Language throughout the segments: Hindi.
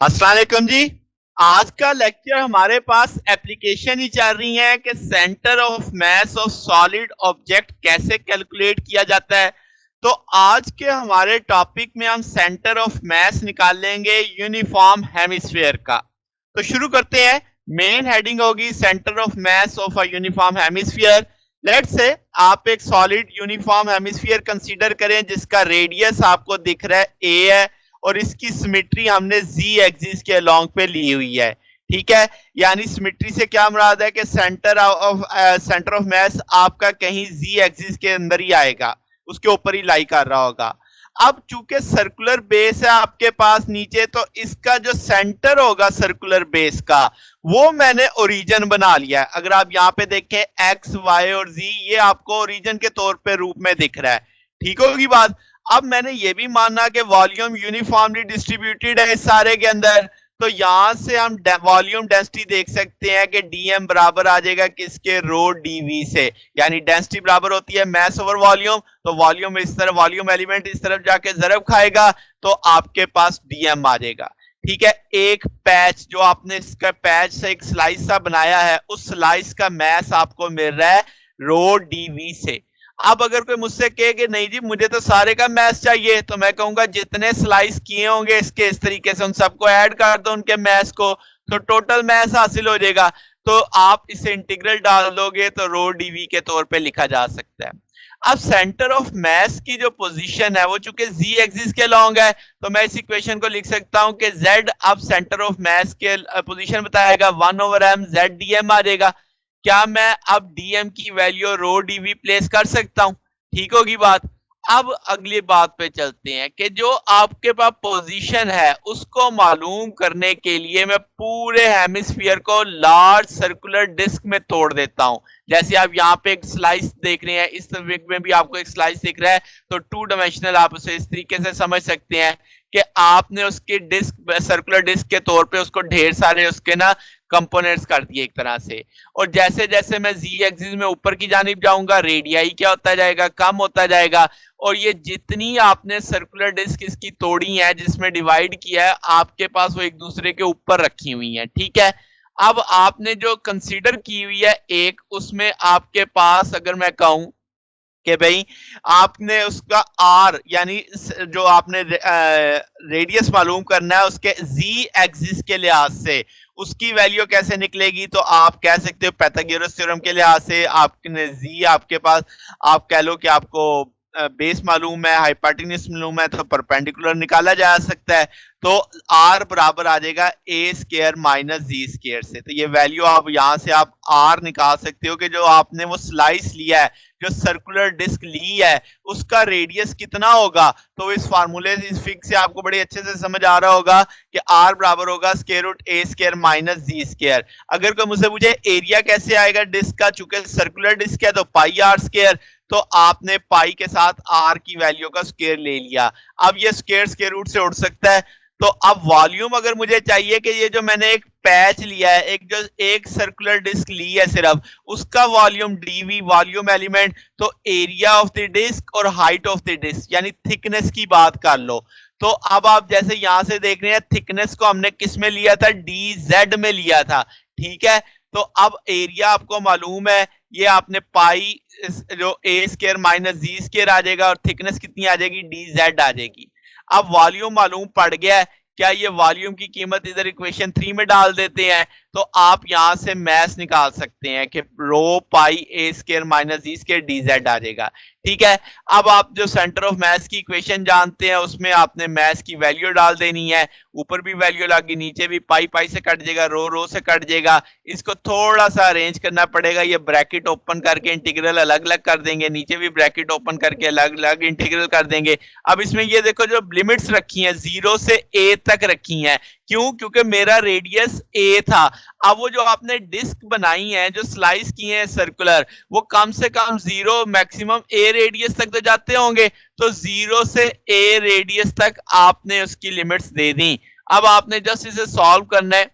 अस्सलाम वालेकुम जी। आज का लेक्चर हमारे पास एप्लीकेशन ही चल रही है कि centre of mass of solid object कैसे कैलकुलेट किया जाता है। तो आज के हमारे टॉपिक में हम सेंटर ऑफ मास निकाल लेंगे यूनिफॉर्म हेमिस्फीयर का। तो शुरू करते हैं। मेन हेडिंग होगी centre of mass of a uniform hemisphere. Let's say आप एक सॉलिड यूनिफॉर्म हेमिस्फीयर कंसीडर करें जिसका रेडियस आपको दिख रहा है ए है और इसकी सिमेट्री हमने जी एक्सिस के अलोंग पे ली हुई है। ठीक है, यानी सिमेट्री से क्या मुराद है कि सेंटर ऑफ मास आपका कहीं जी एक्सिस के अंदर ही आएगा, उसके ऊपर ही लाई कर रहा होगा। अब चूंकि सर्कुलर बेस है आपके पास नीचे, तो इसका जो सेंटर होगा सर्कुलर बेस का वो मैंने ओरिजिन बना लिया है। अगर आप यहाँ पे देखें एक्स वाई और जी, ये आपको ओरिजिन के तौर पे रूप में दिख रहा है। ठीक होगी बात। अब मैंने ये भी माना कि वॉल्यूम यूनिफॉर्मली डिस्ट्रीब्यूटेड है इस सारे के अंदर, तो यहां से हम वॉल्यूम डेंसिटी देख सकते हैं कि डीएम बराबर आ जाएगा किसके, रो डीवी से। यानी डेंसिटी बराबर होती है मास ओवर वॉल्यूम, तो वॉल्यूम इस तरफ, वॉल्यूम एलिमेंट इस तरफ जाके जरब खाएगा तो आपके पास डीएम आ जाएगा। ठीक है, एक पैच जो आपने इसका पैच से एक स्लाइस सा बनाया है, उस स्लाइस का मास आपको मिल रहा है रो डीवी से। अब अगर कोई मुझसे कहे कि नहीं जी मुझे तो सारे का मैथ चाहिए, तो मैं कहूंगा जितने स्लाइस किए होंगे इसके इस तरीके से उन सबको ऐड कर दो उनके मैथ्स को, तो टोटल मैथ्स हासिल हो जाएगा। तो आप इसे इंटीग्रल डाल दोगे तो रो डीवी के तौर पे लिखा जा सकता है। अब सेंटर ऑफ मास की जो पोजीशन है वो चूंकि जी एक्सिस के लॉन्ग है, तो मैं इस इक्वेशन को लिख सकता हूं कि z अब सेंटर ऑफ मास के पोजीशन बताएगा 1/m z dm आ जाएगा। क्या मैं अब डीएम की वैल्यू रो डीवी प्लेस कर सकता हूं? ठीक होगी बात। अब अगली बात पे चलते हैं कि जो आपके पास पोजीशन है उसको मालूम करने के लिए मैं पूरे हेमिस्फीयर को लार्ज सर्कुलर डिस्क में तोड़ देता हूं। जैसे आप यहाँ पे एक स्लाइस देख रहे हैं, इस विग में भी आपको एक स्लाइस दिख रहा है, तो टू डायमेंशनल आप उसे इस तरीके से समझ सकते हैं कि आपने उसके डिस्क, सर्कुलर डिस्क के तौर पे उसको ढेर सारे उसके ना कंपोनेंट्स कर दिए एक तरह से। और जैसे जैसे मैं जी एक्सिस में ऊपर की जानिब जाऊंगा, रेडियाई क्या होता जाएगा, कम होता जाएगा। और ये जितनी आपने सर्कुलर डिस्क इसकी तोड़ी है, जिसमें डिवाइड किया है, आपके पास वो एक दूसरे के ऊपर रखी हुई है। ठीक है, अब आपने जो कंसीडर की हुई है एक, उसमें आपके पास अगर मैं कहूं कि भाई आपने उसका आर यानी जो आपने रेडियस मालूम करना है उसके जी एक्सिस के लिहाज से उसकी वैल्यू कैसे निकलेगी, तो आप कह सकते हो पाइथागोरस थ्योरम के लिहाज से आपने जी आपके पास, आप कह लो कि आपको बेस मालूम है, हाइपोटेन्यूज मालूम है, तो परपेंडिकुलर निकाला जा सकता है। तो आर बराबर आ जाएगा ए स्क्वायर माइनस जी स्क्वायर से। तो ये वैल्यू आप यहां से आप आर निकाल सकते हो कि जो आपने वो स्लाइस लिया है, जो सर्कुलर डिस्क ली है, उसका रेडियस कितना होगा। तो इस फार्मूले इस फिक्स से आपको बड़े अच्छे से समझ आ रहा होगा कि आर बराबर होगा स्क्वायर रूट ए स्क्वायर माइनस जी स्क्वायर। अगर कोई मुझसे पूछे एरिया कैसे आएगा डिस्क का, चूंकि सर्कुलर डिस्क है तो पाई आर स्क्वायर, तो आपने पाई के साथ आर की वैल्यू का स्क्वायर ले लिया। अब ये स्क्वायर स्क्वायर रूट से उड़ सकता है। तो अब वॉल्यूम अगर मुझे चाहिए कि ये जो मैंने एक पैच लिया है, एक जो एक सर्कुलर डिस्क ली है सिर्फ, उसका वॉल्यूम डीवी वॉल्यूम एलिमेंट, तो एरिया ऑफ द डिस्क और हाइट ऑफ द डिस्क यानी थिकनेस की बात कर लो। तो अब आप जैसे यहां से देख रहे हैं थिकनेस को हमने किस में लिया था, डी जेड में लिया था। ठीक है, तो अब एरिया आपको मालूम है, ये आपने पाई जो ए स्क्वायर माइनस जी स्क्वायर आ जाएगा और थिकनेस कितनी आ जाएगी, डी जेड आ जाएगी। अब वॉल्यूम मालूम पड़ गया है, क्या ये वॉल्यूम की कीमत इधर इक्वेशन 3 में डाल देते हैं, तो आप यहां से मैस निकाल सकते हैं कि रो पाई ए स्क्वायर माइनस जी स्क्वायर डी जेड आ जाएगा। ठीक है, अब आप जो सेंटर ऑफ मैस की इक्वेशन जानते हैं उसमें आपने मैस की वैल्यू डाल देनी है, ऊपर भी वैल्यू लगी, नीचे भी पाई पाई से कट जाएगा, रो रो से कट जाएगा। इसको थोड़ा सा अरेंज करना पड़ेगा, ये ब्रैकेट ओपन करके इंटीग्रल अलग अलग कर देंगे, नीचे भी ब्रैकेट ओपन करके अलग अलग इंटीग्रल कर देंगे। अब इसमें ये देखो जो लिमिट्स रखी हैं 0 से a तक रखी हैं, क्यों, क्योंकि मेरा रेडियस a था। अब वो जो आपने डिस्क बनाई है, जो स्लाइस की है सर्कुलर, वो कम से कम 0 मैक्सिमम a रेडियस तक तो जाते होंगे, तो 0 से a रेडियस तक आपने उसकी लिमिट्स दे दी। अब आपने जस्ट इसे सॉल्व करना है।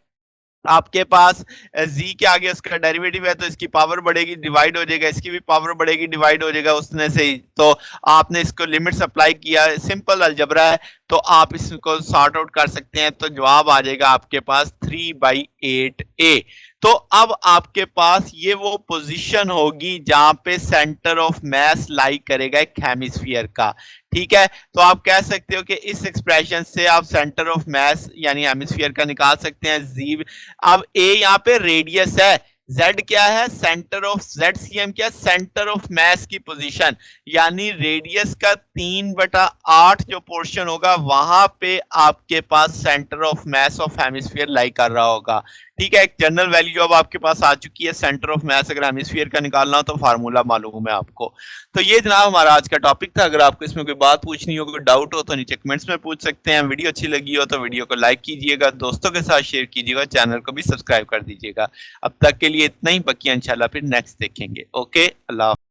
आपके पास जी के आगे उसका डेरिवेटिव है तो इसकी पावर बढ़ेगी, डिवाइड हो जाएगा, इसकी भी पावर बढ़ेगी, डिवाइड हो जाएगा उसने से ही। तो आपने इसको लिमिट्स अप्लाई किया, सिंपल अलजबरा है, तो आप इसको सॉर्ट आउट कर सकते हैं। तो जवाब आ जाएगा आपके पास 3/8a। तो अब आपके पास ये वो पोजीशन होगी जहां पे सेंटर ऑफ मास लाई करेगा एक हेमिस्फीयर का। ठीक है, तो आप कह सकते हो कि इस एक्सप्रेशन से आप सेंटर ऑफ मास यानी हेमिस्फीयर का निकाल सकते हैं। जी, अब ए यहाँ पे रेडियस है, जेड क्या है, सेंटर ऑफ, जेड सीएम क्या, सेंटर ऑफ मास की पोजीशन, यानी रेडियस का 3/8 जो पोर्शन होगा वहां पे आपके पास centre of mass of hemisphere lie कर रहा होगा। ठीक है, एक जनरल वैल्यू अब आपके पास आ चुकी है सेंटर ऑफ मास, अगर हेमिस्फीयर का निकालना हो तो फार्मूला मालूम है आपको। तो ये जनाब हमारा आज का टॉपिक था। अगर आपको इसमें कोई बात पूछनी हो, कोई डाउट हो तो नीचे कमेंट्स में पूछ सकते हैं। वीडियो अच्छी लगी हो तो वीडियो को लाइक कीजिएगा, दोस्तों के साथ शेयर कीजिएगा, चैनल को भी सब्सक्राइब कर दीजिएगा। अब तक के लिए इतना ही, बाकी इंशाल्लाह फिर नेक्स्ट देखेंगे। ओके, अल्लाह।